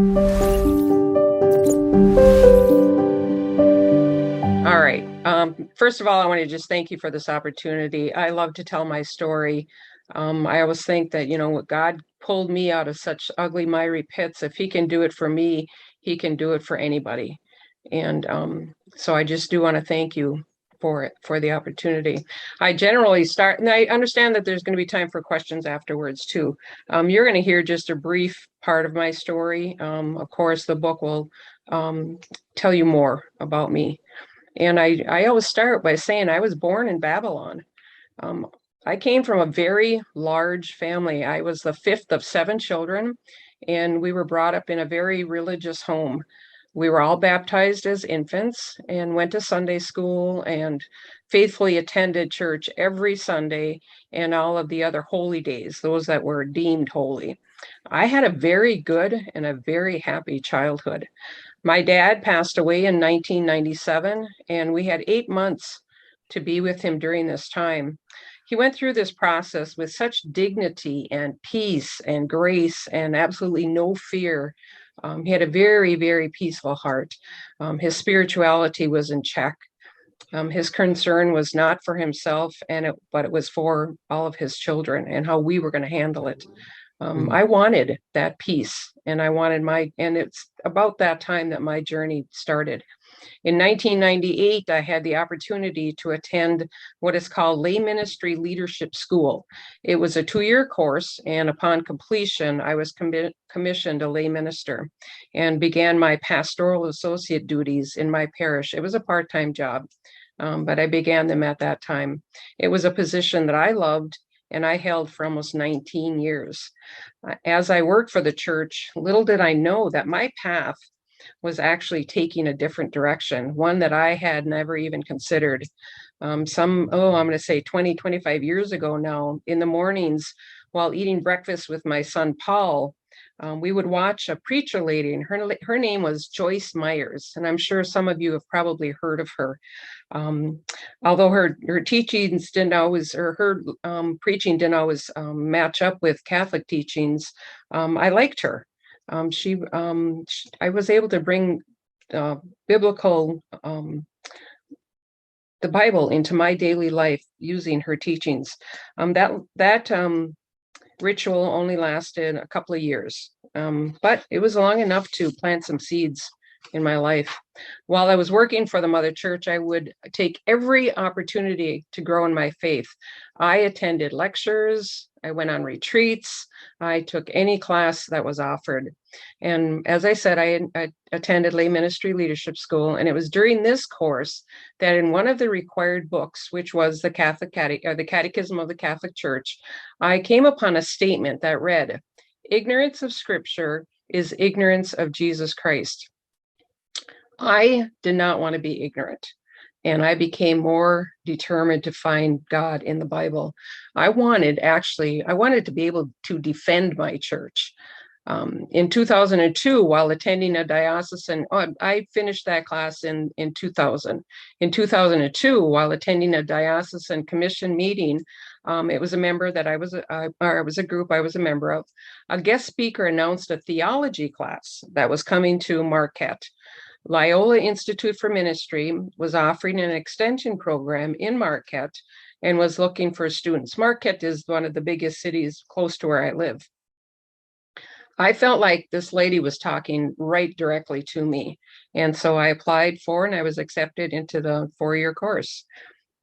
All right. First of all, I want to just thank you for this opportunity. I love to tell my story. I always think that, what God pulled me out of such ugly, miry pits. If he can do it for me, he can do it for anybody. And so I just do want to thank you for the opportunity. I generally start, and I understand that there's going to be time for questions afterwards too. You're going to hear just a brief part of my story. Of course, the book will tell you more about me. And I always start by saying I was born in Babylon. Um, I came from a very large family. I was the fifth of seven children, and we were brought up in a very religious home. We were all baptized as infants and went to Sunday school and faithfully attended church every Sunday and all of the other holy days, those that were deemed holy. I had a very good and a very happy childhood. My dad passed away in 1997, and we had 8 months to be with him during this time. He went through this process with such dignity and peace and grace and absolutely no fear. He had a very, very peaceful heart. His spirituality was in check. His concern was not for himself, but it was for all of his children and how we were going to handle it. I wanted that peace, and and it's about that time that my journey started. In 1998, I had the opportunity to attend what is called Lay Ministry Leadership School. It was a 2-year course, and upon completion, I was commissioned a lay minister and began my pastoral associate duties in my parish. It was a part-time job, but I began them at that time. It was a position that I loved and I held for almost 19 years. As I worked for the church, little did I know that my path was actually taking a different direction, one that I had never even considered. I'm going to say 20, 25 years ago now, in the mornings while eating breakfast with my son, Paul, we would watch a preacher lady, and her name was Joyce Myers. And I'm sure some of you have probably heard of her. Although her teachings didn't always, or her preaching didn't always match up with Catholic teachings, I liked her. I was able to bring biblical, the Bible into my daily life using her teachings. That ritual only lasted a couple of years, but it was long enough to plant some seeds in my life. While I was working for the Mother Church, I would take every opportunity to grow in my faith. I attended lectures, I went on retreats, I took any class that was offered. And as I said, I attended lay ministry leadership school, and it was during this course that in one of the required books, which was the Catechism of the Catholic Church, I came upon a statement that read, "Ignorance of Scripture is ignorance of Jesus Christ." I did not want to be ignorant, and I became more determined to find God in the Bible. I wanted to be able to defend my church. In 2002, while attending a diocesan, I finished that class in 2000. In 2002, while attending a diocesan commission meeting, it was a member that it was a group I was a member of. A guest speaker announced a theology class that was coming to Marquette. Loyola Institute for Ministry was offering an extension program in Marquette and was looking for students. Marquette is one of the biggest cities close to where I live. I felt like this lady was talking right directly to me. And so I applied for and I was accepted into the 4-year course.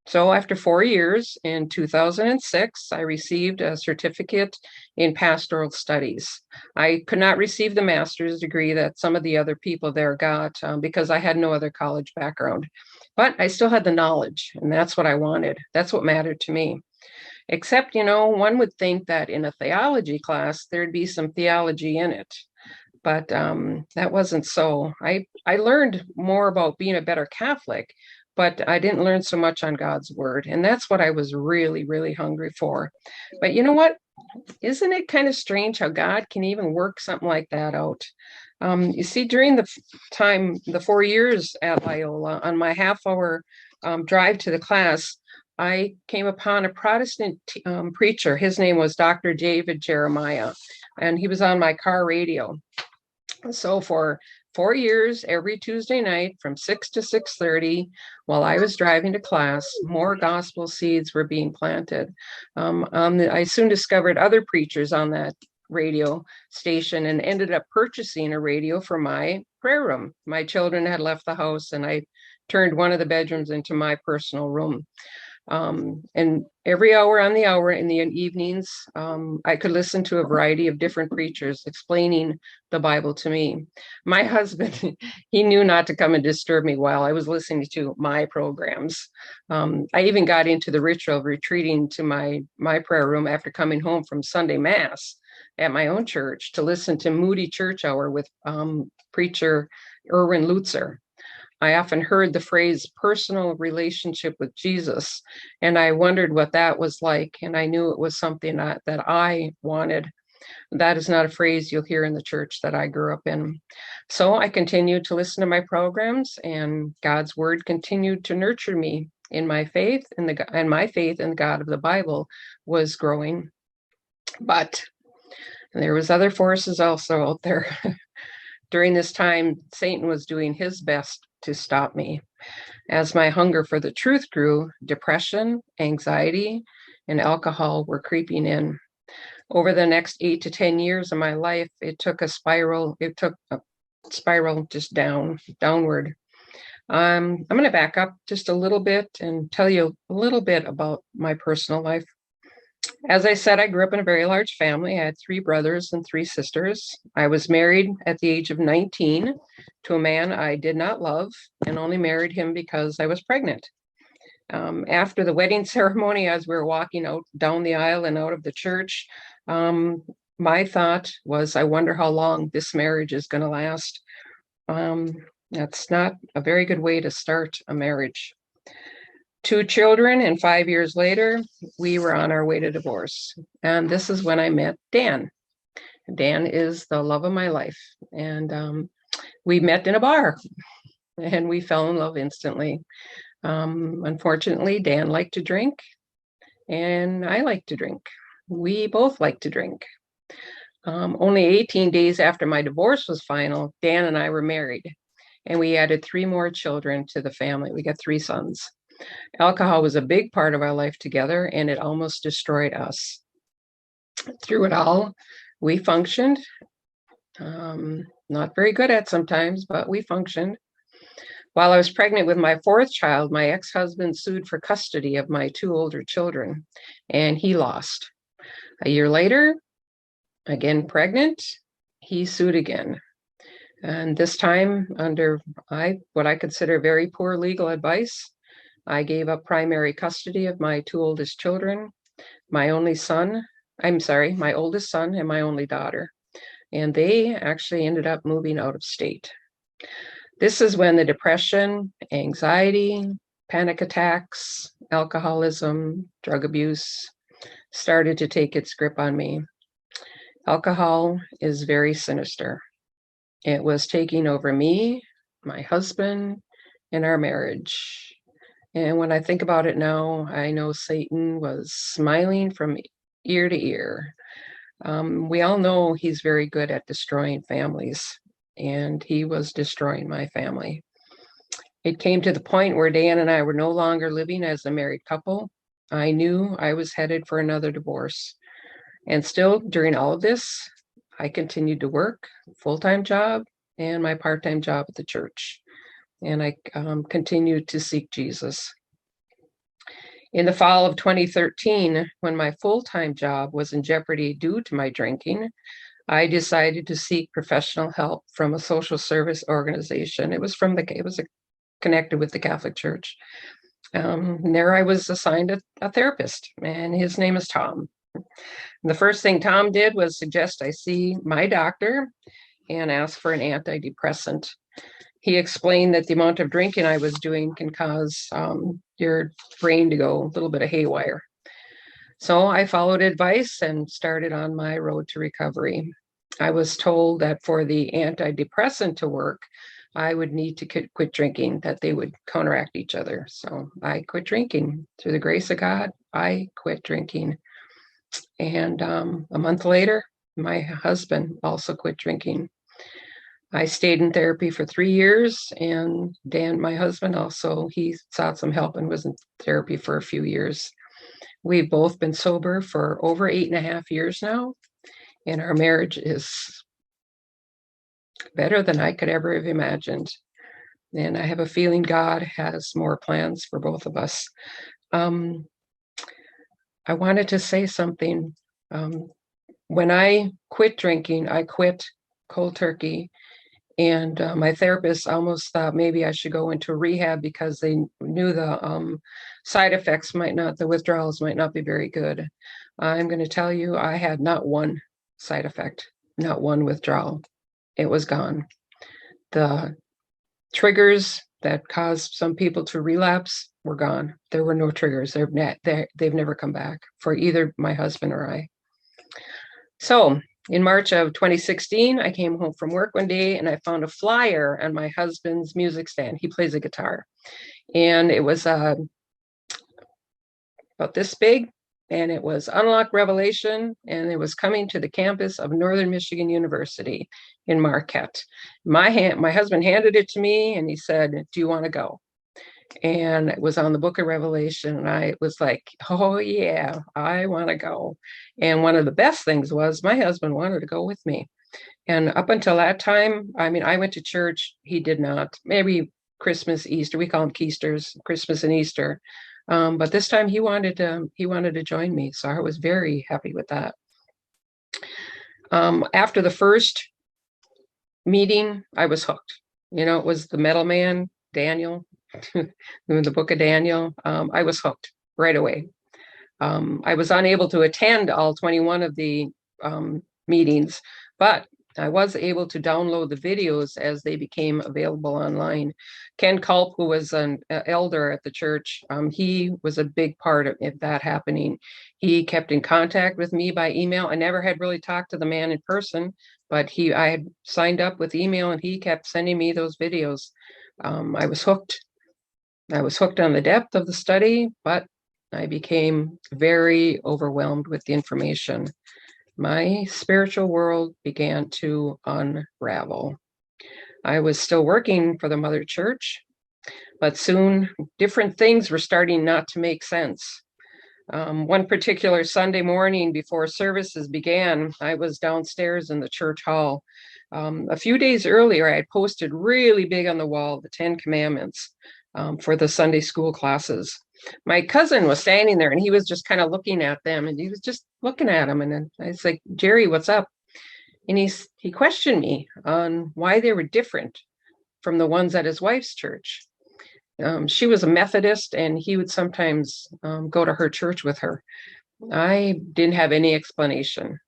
So after 4 years, in 2006, I received a certificate in pastoral studies. I could not receive the master's degree that some of the other people there got because I had no other college background. But I still had the knowledge, and that's what I wanted. That's what mattered to me. Except, one would think that in a theology class, there'd be some theology in it. But that wasn't so. I learned more about being a better Catholic, but I didn't learn so much on God's word. And that's what I was really, really hungry for. But you know what? Isn't it kind of strange how God can even work something like that out? You see, during the 4 years at Loyola, on my half-hour drive to the class, I came upon a Protestant preacher. His name was Dr. David Jeremiah, and he was on my car radio. So for 4 years, every Tuesday night from 6 to 6:30, while I was driving to class, more gospel seeds were being planted. I soon discovered other preachers on that radio station and ended up purchasing a radio for my prayer room. My children had left the house, and I turned one of the bedrooms into my personal room. And every hour on the hour in the evenings, I could listen to a variety of different preachers explaining the Bible to me. My husband, he knew not to come and disturb me while I was listening to my programs. I even got into the ritual of retreating to my prayer room after coming home from Sunday Mass at my own church to listen to Moody Church Hour with preacher Erwin Lutzer. I often heard the phrase personal relationship with Jesus, and I wondered what that was like. And I knew it was something that I wanted. That is not a phrase you'll hear in the church that I grew up in. So I continued to listen to my programs, and God's word continued to nurture me in my faith, and my faith in the God of the Bible was growing. But there was other forces also out there. During this time, Satan was doing his best to stop me. As my hunger for the truth grew, depression, anxiety, and alcohol were creeping in. Over the next 8 to 10 years of my life, it took a spiral just downward. I'm going to back up just a little bit and tell you a little bit about my personal life. As I said, I grew up in a very large family. I had 3 brothers and 3 sisters. I was married at the age of 19 to a man I did not love, and only married him because I was pregnant. After the wedding ceremony, as we were walking out down the aisle and out of the church, my thought was, I wonder how long this marriage is going to last. That's not a very good way to start a marriage. 2 children, and 5 years later, we were on our way to divorce. And this is when I met Dan. Dan is the love of my life. And we met in a bar, and we fell in love instantly. Unfortunately, Dan liked to drink, and I like to drink. We both like to drink. Only 18 days after my divorce was final, Dan and I were married, and we added 3 more children to the family. We got 3 sons. Alcohol was a big part of our life together, and it almost destroyed us. Through it all, we functioned. Not very good at sometimes, but we functioned. While I was pregnant with my 4th child, my ex-husband sued for custody of my 2 older children, and he lost. A year later, again pregnant, he sued again. And this time, under what I consider very poor legal advice, I gave up primary custody of my 2 oldest children, my oldest son and my only daughter. And they actually ended up moving out of state. This is when the depression, anxiety, panic attacks, alcoholism, drug abuse started to take its grip on me. Alcohol is very sinister. It was taking over me, my husband, and our marriage. And when I think about it now, I know Satan was smiling from ear to ear. We all know he's very good at destroying families, and he was destroying my family. It came to the point where Dan and I were no longer living as a married couple. I knew I was headed for another divorce. And still, during all of this, I continued to work, full-time job, and my part-time job at the church. And I continued to seek Jesus. In the fall of 2013, when my full-time job was in jeopardy due to my drinking, I decided to seek professional help from a social service organization. It was connected with the Catholic Church. And there I was assigned a therapist, and his name is Tom. The first thing Tom did was suggest I see my doctor and ask for an antidepressant. He explained that the amount of drinking I was doing can cause your brain to go a little bit of haywire. So I followed advice and started on my road to recovery. I was told that for the antidepressant to work, I would need to quit drinking, that they would counteract each other. So I quit drinking. Through the grace of God, I quit drinking. And a month later, my husband also quit drinking. I stayed in therapy for 3 years, and Dan, my husband, also, he sought some help and was in therapy for a few years. We've both been sober for over 8.5 years now, and our marriage is better than I could ever have imagined. And I have a feeling God has more plans for both of us. I wanted to say something. When I quit drinking, I quit cold turkey. And my therapist almost thought maybe I should go into rehab because they knew the side effects the withdrawals might not be very good. I'm going to tell you, I had not one side effect, not one withdrawal. It was gone. The triggers that caused some people to relapse were gone. There were no triggers. They've never come back for either my husband or I. So in March of 2016, I came home from work one day and I found a flyer on my husband's music stand. He plays a guitar. And it was about this big, and it was Unlock Revelation, and it was coming to the campus of Northern Michigan University in Marquette. My husband handed it to me and he said, "Do you want to go?" And it was on the book of Revelation. And I was like, oh yeah, I want to go. And one of the best things was my husband wanted to go with me. And up until that time, I mean, I went to church. He did not. Maybe Christmas, Easter. We call them Keisters, Christmas and Easter. But this time he wanted to join me. So I was very happy with that. After the first meeting, I was hooked. It was the metal man, Daniel, in the book of Daniel. I was hooked right away. I was unable to attend all 21 of the meetings, but I was able to download the videos as they became available online. Ken Culp, who was an elder at the church, he was a big part of that happening. He kept in contact with me by email. I never had really talked to the man in person, but I had signed up with email and he kept sending me those videos. I was hooked. I was hooked on the depth of the study, but I became very overwhelmed with the information. My spiritual world began to unravel. I was still working for the Mother Church, but soon different things were starting not to make sense. One particular Sunday morning before services began, I was downstairs in the church hall. A few days earlier, I had posted really big on the wall the 10 Commandments for the Sunday school classes. My cousin was standing there and he was just kind of looking at them, and he was just looking at them. And then I was like, "Jerry, what's up?" And he questioned me on why they were different from the ones at his wife's church. She was a Methodist and he would sometimes go to her church with her. I didn't have any explanation.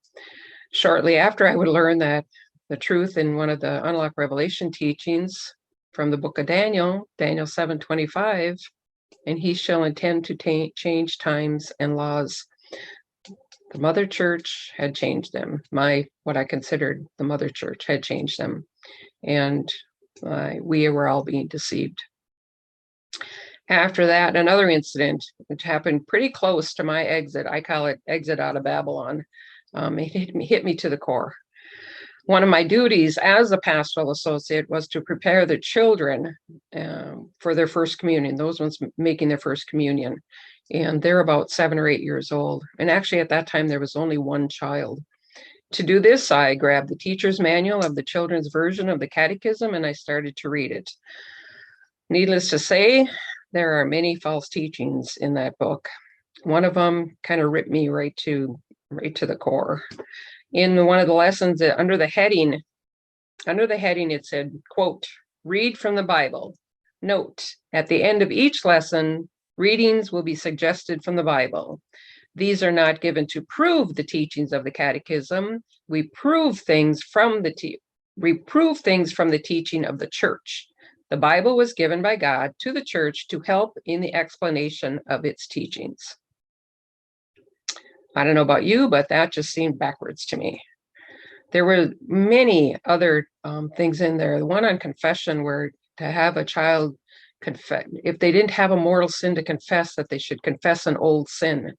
Shortly after, I would learn that the truth in one of the Unlock Revelation teachings from the book of Daniel 7:25, and he shall intend to change times and laws. The Mother Church had changed them. What I considered the Mother Church had changed them. And we were all being deceived. After that, another incident, which happened pretty close to my exit, I call it exit out of Babylon. It hit me to the core. One of my duties as a pastoral associate was to prepare the children for their first communion, those ones making their first communion. And they're about 7 or 8 years old. And actually at that time, there was only one child. To do this, I grabbed the teacher's manual of the children's version of the catechism and I started to read it. Needless to say, there are many false teachings in that book. One of them kind of ripped me right to the core. In one of the lessons, under the heading, it said, quote, "Read from the Bible. Note, at the end of each lesson, readings will be suggested from the Bible. These are not given to prove the teachings of the catechism. We prove things from the teaching of the church. The Bible was given by God to the church to help in the explanation of its teachings." I don't know about you, but that just seemed backwards to me. There were many other things in there. The one on confession, where to have a child confess, if they didn't have a mortal sin to confess, that they should confess an old sin.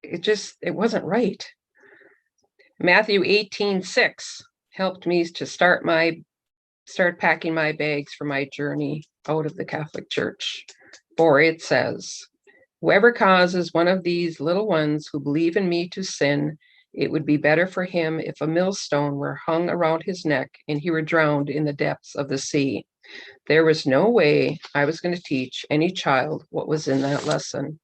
It wasn't right. Matthew 18:6, helped me to start packing my bags for my journey out of the Catholic Church. For it says, whoever causes one of these little ones who believe in me to sin, it would be better for him if a millstone were hung around his neck and he were drowned in the depths of the sea. There was no way I was going to teach any child what was in that lesson.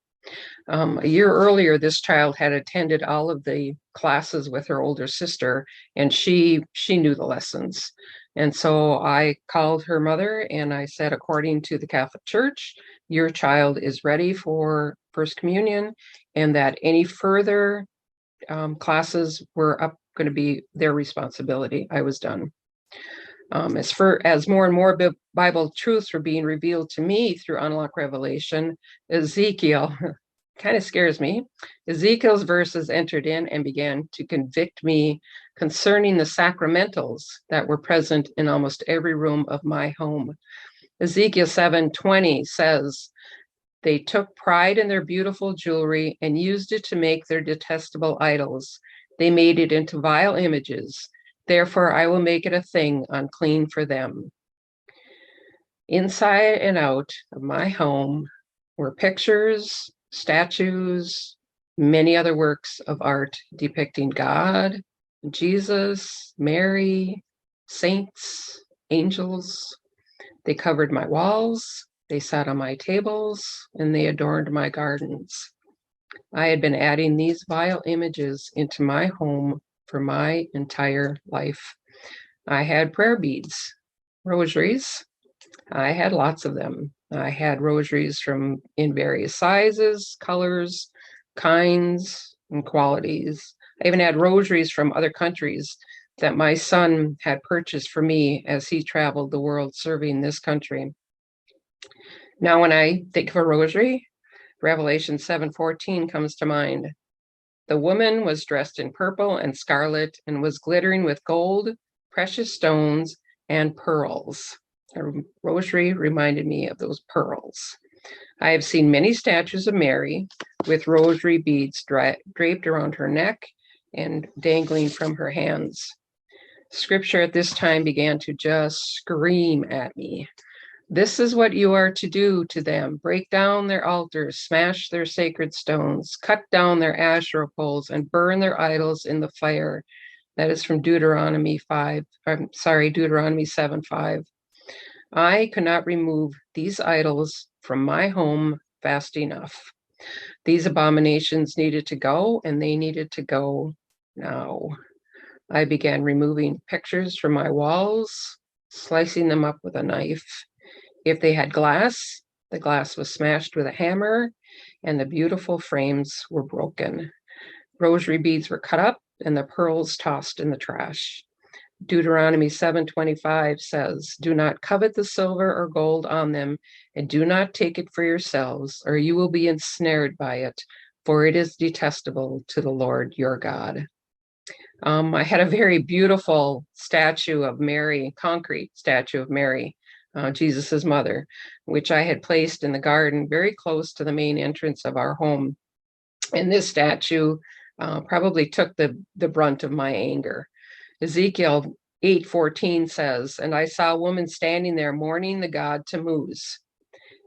A year earlier, this child had attended all of the classes with her older sister, and she knew the lessons. And so I called her mother and I said, according to the Catholic Church, your child is ready for First Communion, and that any further classes were going to be their responsibility. I was done. As more and more Bible truths were being revealed to me through Unlock Revelation, Ezekiel kind of scares me. Ezekiel's verses entered in and began to convict me concerning the sacramentals that were present in almost every room of my home. Ezekiel 7:20 says, they took pride in their beautiful jewelry and used it to make their detestable idols. They made it into vile images. Therefore, I will make it a thing unclean for them. Inside and out of my home were pictures, statues, many other works of art depicting God, Jesus, Mary, saints, angels. They covered my walls, they sat on my tables, and they adorned my gardens. I had been adding these vile images into my home for my entire life. I had prayer beads, rosaries. I had lots of them. I had rosaries in various sizes, colors, kinds, and qualities. I even had rosaries from other countries that my son had purchased for me as he traveled the world serving this country. Now, when I think of a rosary, Revelation 7:14 comes to mind. The woman was dressed in purple and scarlet and was glittering with gold, precious stones, and pearls. A rosary reminded me of those pearls. I have seen many statues of Mary with rosary beads draped around her neck and dangling from her hands. Scripture at this time began to just scream at me. This is what you are to do to them. Break down their altars, smash their sacred stones, cut down their Asherah poles, and burn their idols in the fire. That is from Deuteronomy 7:5. I could not remove these idols from my home fast enough. These abominations needed to go, and they needed to go now. I began removing pictures from my walls, slicing them up with a knife. If they had glass, the glass was smashed with a hammer, and the beautiful frames were broken. Rosary beads were cut up, and the pearls tossed in the trash. Deuteronomy 7:25 says, do not covet the silver or gold on them, and do not take it for yourselves, or you will be ensnared by it, for it is detestable to the Lord your God. I had a very beautiful statue of Mary, concrete statue of Mary, Jesus's mother, which I had placed in the garden very close to the main entrance of our home. And this statue probably took the brunt of my anger. Ezekiel 8:14 says, and I saw a woman standing there mourning the god Tammuz.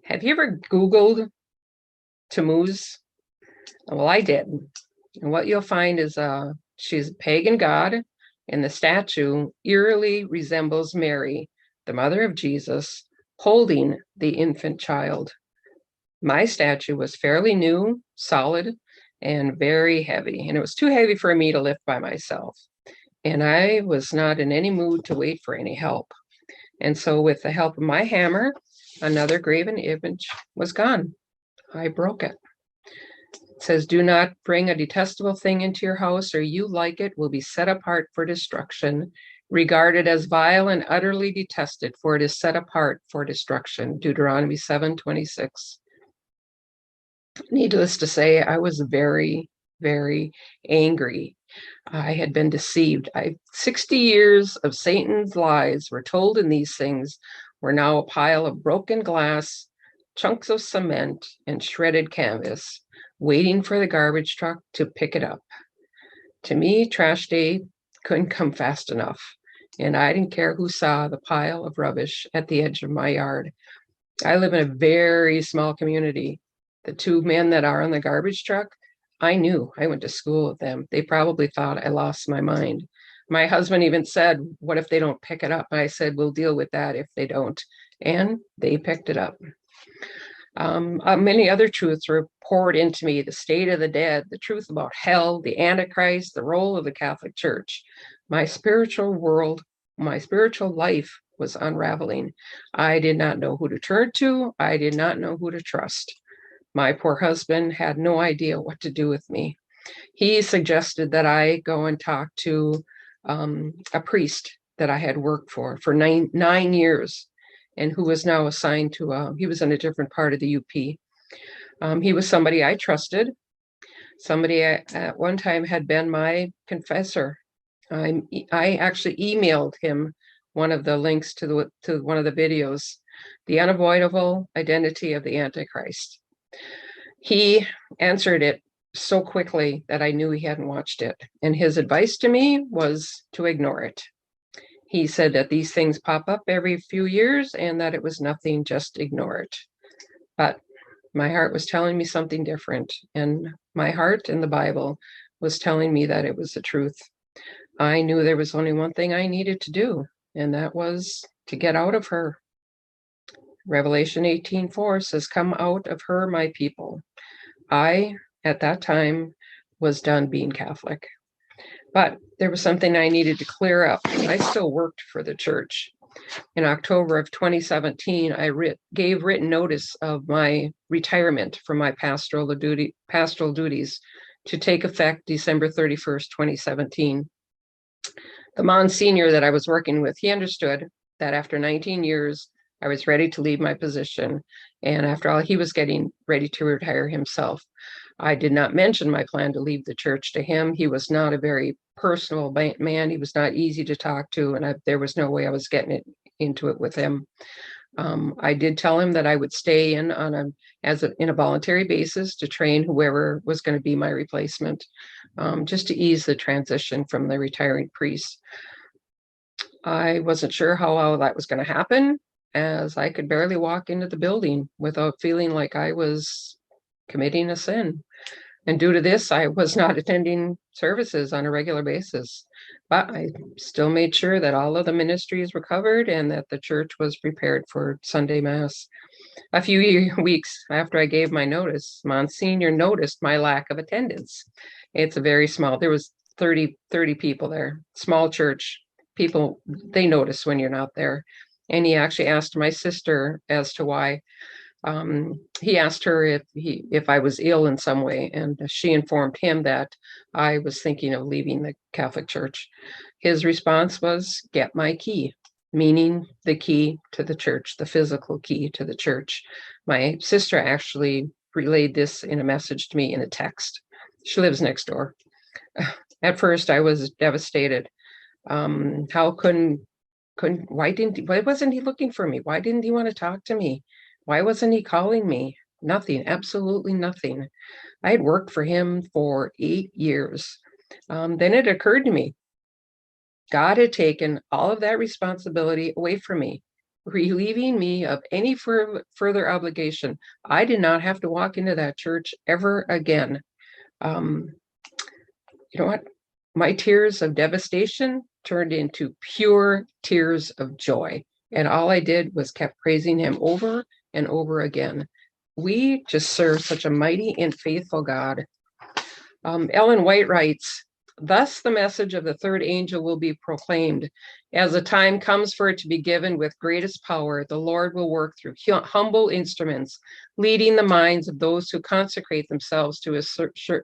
Have you ever Googled Tammuz? Well, I did. And what you'll find is she's a pagan god, and the statue eerily resembles Mary, the mother of Jesus, holding the infant child. My statue was fairly new, solid, and very heavy, and it was too heavy for me to lift by myself. And I was not in any mood to wait for any help. And so with the help of my hammer, another graven image was gone. I broke it. It says, do not bring a detestable thing into your house, or you like it will be set apart for destruction, regarded as vile and utterly detested, for it is set apart for destruction. Deuteronomy 7:26. Needless to say, I was very, very angry. I had been deceived. 60 years of Satan's lies were told in these things were now a pile of broken glass, chunks of cement, and shredded canvas, waiting for the garbage truck to pick it up. To me, trash day couldn't come fast enough. and I didn't care who saw the pile of rubbish at the edge of my yard. I live in a very small community. The two men that are on the garbage truck, I knew. I went to school with them. They probably thought I lost my mind. My husband even said, "What if they don't pick it up?" And I said, "We'll deal with that if they don't." And they picked it up. Many other truths were poured into me: the state of the dead, the truth about hell, the Antichrist, the role of the Catholic Church. My spiritual world, my spiritual life was unraveling. I did not know who to turn to. I did not know who to trust. My poor husband had no idea what to do with me. He suggested that I go and talk to a priest that I had worked for 9 years, and who was now assigned to, he was in a different part of the UP. He was somebody I trusted, somebody at one time had been my confessor. I actually emailed him one of the links to one of the videos, The Unavoidable Identity of the Antichrist. He answered it so quickly that I knew he hadn't watched it. And his advice to me was to ignore it. He said that these things pop up every few years and that it was nothing, just ignore it. But my heart was telling me something different. And my heart in the Bible was telling me that it was the truth. I knew there was only one thing I needed to do, and that was to get out of her. Revelation 18:4 says, "Come out of her, my people." I, at that time, was done being Catholic. But there was something I needed to clear up. I still worked for the church. In October of 2017, I gave written notice of my retirement from my pastoral duties to take effect December 31st, 2017. The Monsignor that I was working with, he understood that after 19 years, I was ready to leave my position. And after all, he was getting ready to retire himself. I did not mention my plan to leave the church to him. He was not a very personal man. He was not easy to talk to, and there was no way I was getting into it with him. I did tell him that I would stay in on a voluntary basis to train whoever was going to be my replacement, just to ease the transition from the retiring priest. I wasn't sure how all that was going to happen, as I could barely walk into the building without feeling like I was committing a sin. And due to this, I was not attending services on a regular basis. But I still made sure that all of the ministries were covered and that the church was prepared for Sunday Mass. A few weeks after I gave my notice, Monsignor noticed my lack of attendance. It's a very small, there was 30 people there, small church. People, they notice when you're not there. And he actually asked my sister as to why. He asked her if I was ill in some way, and she informed him that I was thinking of leaving the Catholic Church. His response was, "Get my key," meaning the key to the church, the physical key to the church. My sister actually relayed this in a message to me in a text. She lives next door. At first, I was devastated. Why wasn't he looking for me? Why didn't he want to talk to me? Why wasn't he calling me? Nothing, absolutely nothing. I had worked for him for 8 years. Then it occurred to me, God had taken all of that responsibility away from me, relieving me of any further obligation. I did not have to walk into that church ever again. You know what? My tears of devastation turned into pure tears of joy. And all I did was kept praising him over and over again. We just serve such a mighty and faithful God. Ellen White writes, "Thus the message of the third angel will be proclaimed. As the time comes for it to be given with greatest power, the Lord will work through humble instruments, leading the minds of those who consecrate themselves to his to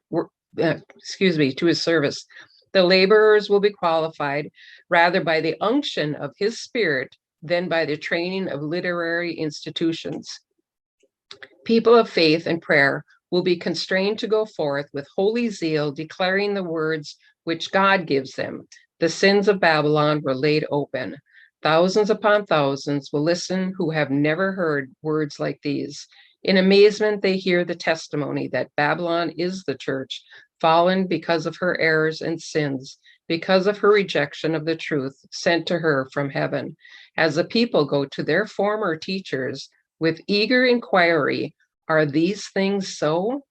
his service. The laborers will be qualified rather by the unction of his spirit than by the training of literary institutions. People of faith and prayer will be constrained to go forth with holy zeal, declaring the words which God gives them. The sins of Babylon were laid open. Thousands upon thousands will listen who have never heard words like these. In amazement, they hear the testimony that Babylon is the church, fallen because of her errors and sins, because of her rejection of the truth sent to her from heaven. As the people go to their former teachers with eager inquiry, are these things so?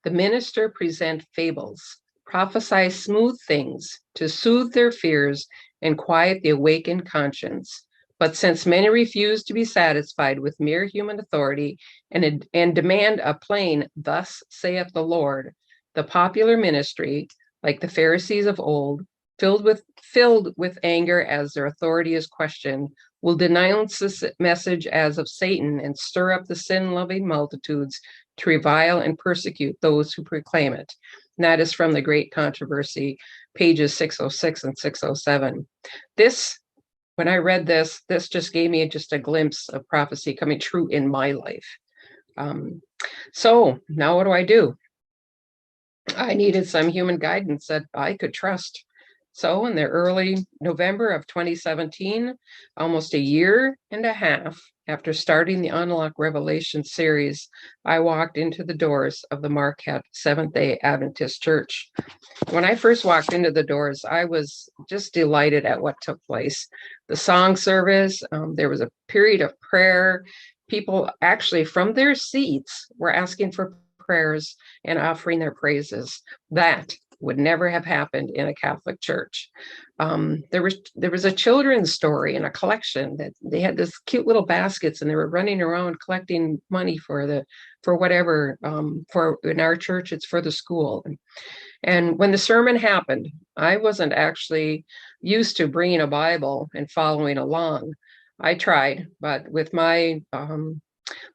The minister present fables, prophesy smooth things to soothe their fears and quiet the awakened conscience. But since many refuse to be satisfied with mere human authority and demand a plain, thus saith the Lord, the popular ministry, like the Pharisees of old, filled with anger as their authority is questioned, will denounce this message as of Satan and stir up the sin-loving multitudes to revile and persecute those who proclaim it. And that is from the Great Controversy, pages 606 and 607. When I read this just gave me just a glimpse of prophecy coming true in my life. So now what do? I needed some human guidance that I could trust. So in the early November of 2017, almost a year and a half after starting the Unlock Revelation series, I walked into the doors of the Marquette Seventh-day Adventist Church. When I first walked into the doors, I was just delighted at what took place. The song service, there was a period of prayer. People actually from their seats were asking for prayers and offering their praises. That would never have happened in a Catholic church. There was a children's story in a collection that they had this cute little baskets and they were running around collecting money for whatever. For in our church, it's for the school. And when the sermon happened, I wasn't actually used to bringing a Bible and following along. I tried, but with my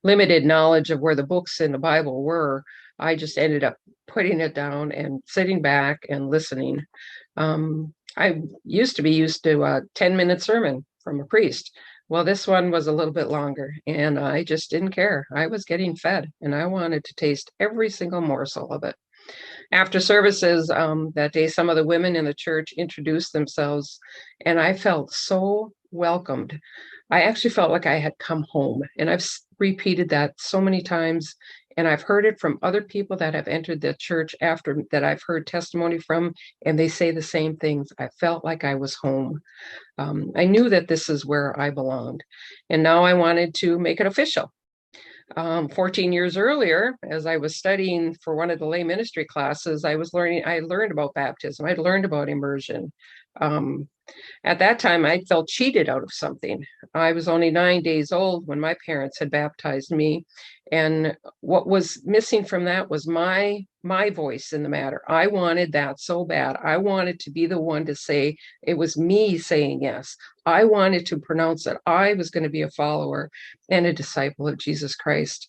limited knowledge of where the books in the Bible were, I just ended up putting it down and sitting back and listening. I used to be used to a 10-minute sermon from a priest. Well, this one was a little bit longer, and I just didn't care. I was getting fed, and I wanted to taste every single morsel of it. After services that day, some of the women in the church introduced themselves, and I felt so welcomed. I actually felt like I had come home, and I've repeated that so many times, and I've heard it from other people that have entered the church after that I've heard testimony from, and they say the same things. I felt like I was home. I knew that this is where I belonged, and now I wanted to make it official. 14 years earlier, as I was studying for one of the lay ministry classes, I learned about baptism. I'd learned about immersion. At that time, I felt cheated out of something. I was only 9 days old when my parents had baptized me. And what was missing from that was my voice in the matter. I wanted that so bad. I wanted to be the one to say it was me saying yes. I wanted to pronounce that I was going to be a follower and a disciple of Jesus Christ.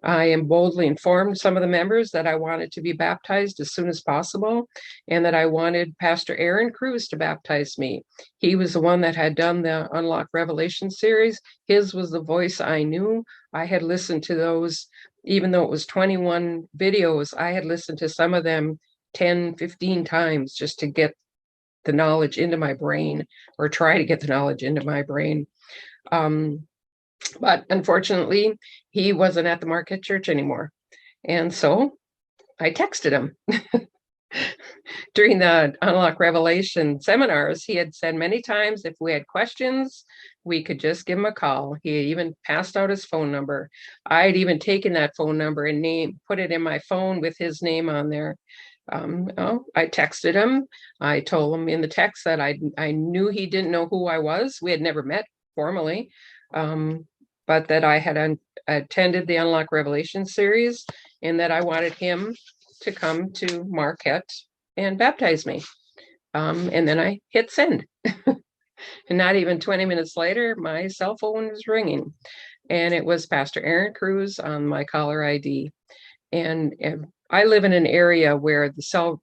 I boldly informed some of the members that I wanted to be baptized as soon as possible and that I wanted Pastor Aaron Cruz to baptize me. He was the one that had done the Unlock Revelation series. His was the voice I knew. I had listened to those, even though it was 21 videos, I had listened to some of them 10, 15 times just to get the knowledge into my brain or try to get the knowledge into my brain. But unfortunately, he wasn't at the Marquette Church anymore. And so I texted him. During the Unlock Revelation seminars, he had said many times if we had questions, we could just give him a call. He even passed out his phone number. I'd even taken that phone number and put it in my phone with his name on there. I texted him. I told him in the text that I knew he didn't know who I was. We had never met formally, but that I had attended the Unlock Revelation series and that I wanted him to come to Marquette and baptize me. And then I hit send. And not even 20 minutes later, my cell phone was ringing. And it was Pastor Aaron Cruz on my caller ID. And I live in an area where the cell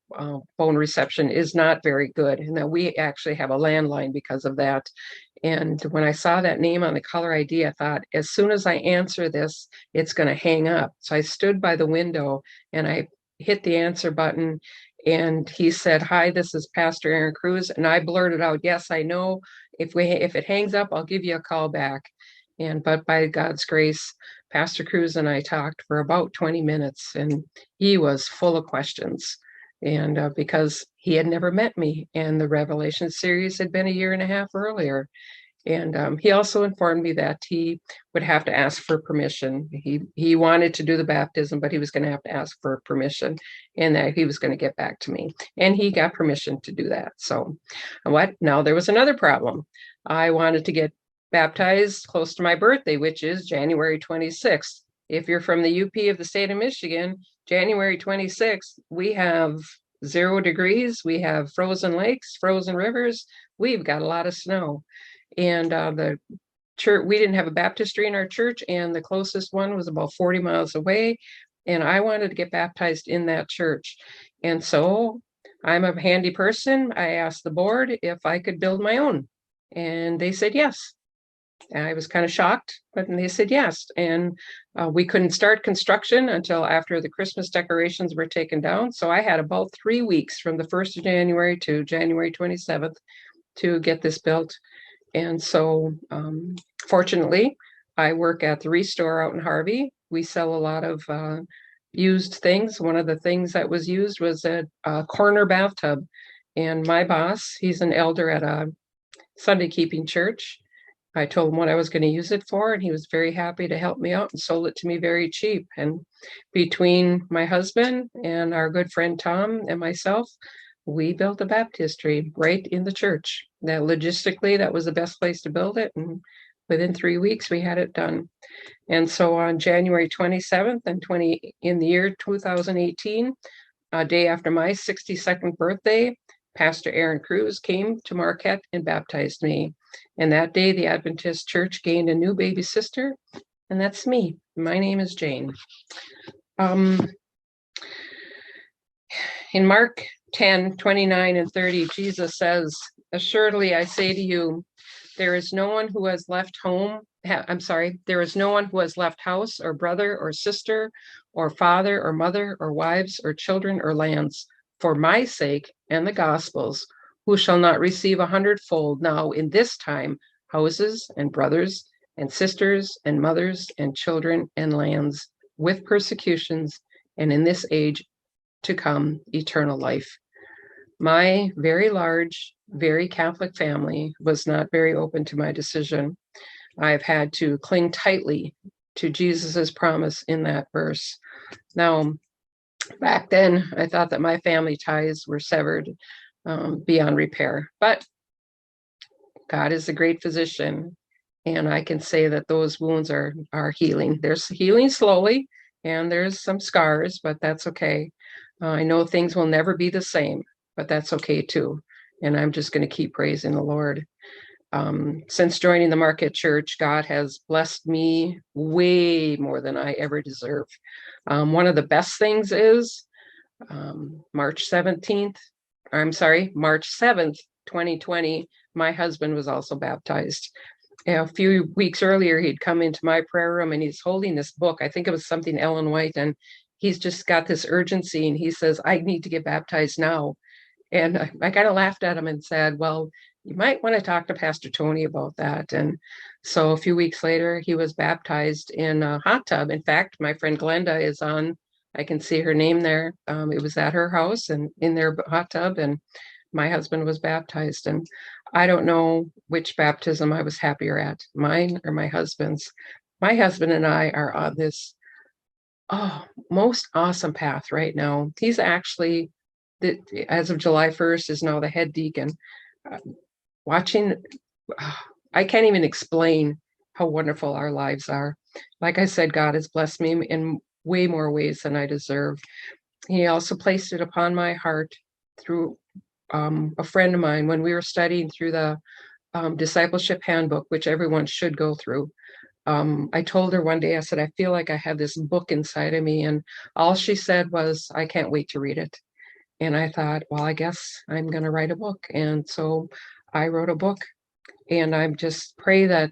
phone reception is not very good. And that we actually have a landline because of that. And when I saw that name on the caller ID, I thought, as soon as I answer this, it's going to hang up. So I stood by the window and I hit the answer button. And he said, "Hi, this is Pastor Aaron Cruz." And I blurted out, "Yes, I know. If it hangs up, I'll give you a call back." But by God's grace, Pastor Cruz and I talked for about 20 minutes, and he was full of questions. And because he had never met me, and the Revelation series had been a year and a half earlier. And he also informed me that he would have to ask for permission. He wanted to do the baptism, but he was going to have to ask for permission, and that he was going to get back to me. And he got permission to do that. So what? Now there was another problem. I wanted to get baptized close to my birthday, which is January 26th. If you're from the UP of the state of Michigan, January 26th, we have 0 degrees. We have frozen lakes, frozen rivers. We've got a lot of snow. And the church, we didn't have a baptistry in our church, and the closest one was about 40 miles away. And I wanted to get baptized in that church. And so I'm a handy person. I asked the board if I could build my own. And they said yes. And I was kind of shocked, but they said yes. And we couldn't start construction until after the Christmas decorations were taken down. So I had about 3 weeks from the 1st of January to January 27th to get this built. And so, fortunately, I work at the Restore out in Harvey. We sell a lot of used things. One of the things that was used was a corner bathtub. And my boss, he's an elder at a Sunday keeping church. I told him what I was going to use it for, and he was very happy to help me out and sold it to me very cheap. And between my husband and our good friend Tom and myself, we built a baptistry right in the church. That logistically, that was the best place to build it. And within 3 weeks, we had it done. And so on January 27th in the year 2018, a day after my 62nd birthday, Pastor Aaron Cruz came to Marquette and baptized me. And that day, the Adventist Church gained a new baby sister, and that's me. My name is Jane. In Mark 10, 29 and 30, Jesus says, "Assuredly, I say to you, there is no one who has left there is no one who has left house or brother or sister or father or mother or wives or children or lands for my sake and the gospel's, who shall not receive 100-fold now in this time houses and brothers and sisters and mothers and children and lands with persecutions, and in this age to come eternal life." My very large, very Catholic family was not very open to my decision. I've had to cling tightly to Jesus's promise in that verse. Now, back then, I thought that my family ties were severed beyond repair, but God is a great physician, and I can say that those wounds are healing. There's healing slowly, and there's some scars, but that's okay. I know things will never be the same, but that's okay too. And I'm just going to keep praising the Lord. Since joining the Marquette Church, God has blessed me way more than I ever deserve. One of the best things is March 7th, 2020, my husband was also baptized. A few weeks earlier, he'd come into my prayer room and he's holding this book. I think it was something Ellen White, and he's just got this urgency, and he says, "I need to get baptized now." And I kind of laughed at him and said, "Well, you might want to talk to Pastor Tony about that." And so a few weeks later, he was baptized in a hot tub. In fact, my friend Glenda is on, I can see her name there. It was at her house and in their hot tub, and my husband was baptized. And I don't know which baptism I was happier at, mine or my husband's. My husband and I are on this most awesome path right now. He's actually, as of July 1st, is now the head deacon. Watching, I can't even explain how wonderful our lives are. Like I said, God has blessed me in way more ways than I deserve. He also placed it upon my heart through a friend of mine when we were studying through the discipleship handbook, which everyone should go through. I told her one day, I said, "I feel like I have this book inside of me." And all she said was, "I can't wait to read it." And I thought, well, I guess I'm going to write a book. And so I wrote a book, and I just pray that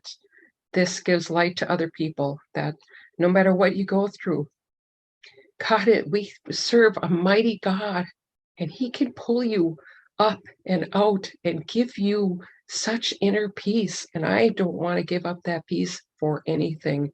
this gives light to other people, that no matter what you go through, we serve a mighty God, and he can pull you up and out and give you such inner peace. And I don't want to give up that peace for anything.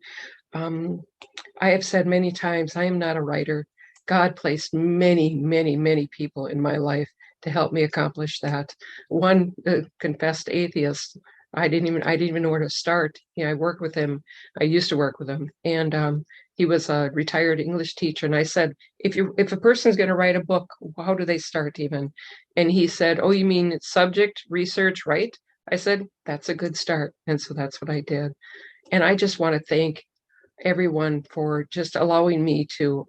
I have said many times, I am not a writer. God placed many, many, many people in my life to help me accomplish that. One confessed atheist. I didn't even know where to start. I worked with him. I used to work with him, and he was a retired English teacher. And I said, if a person's going to write a book, how do they start even? And he said, oh, you mean subject, research, right? I said, that's a good start. And so that's what I did. And I just want to thank everyone for just allowing me to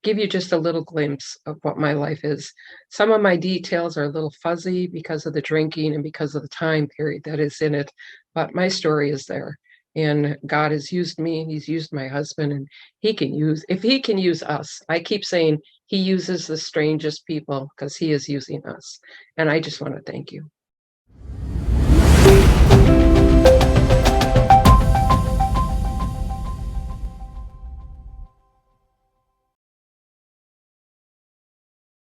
give you just a little glimpse of what my life is. Some of my details are a little fuzzy because of the drinking and because of the time period that is in it, but my story is there. And God has used me, He's used my husband, and if He can use us, I keep saying He uses the strangest people because He is using us. And I just want to thank you.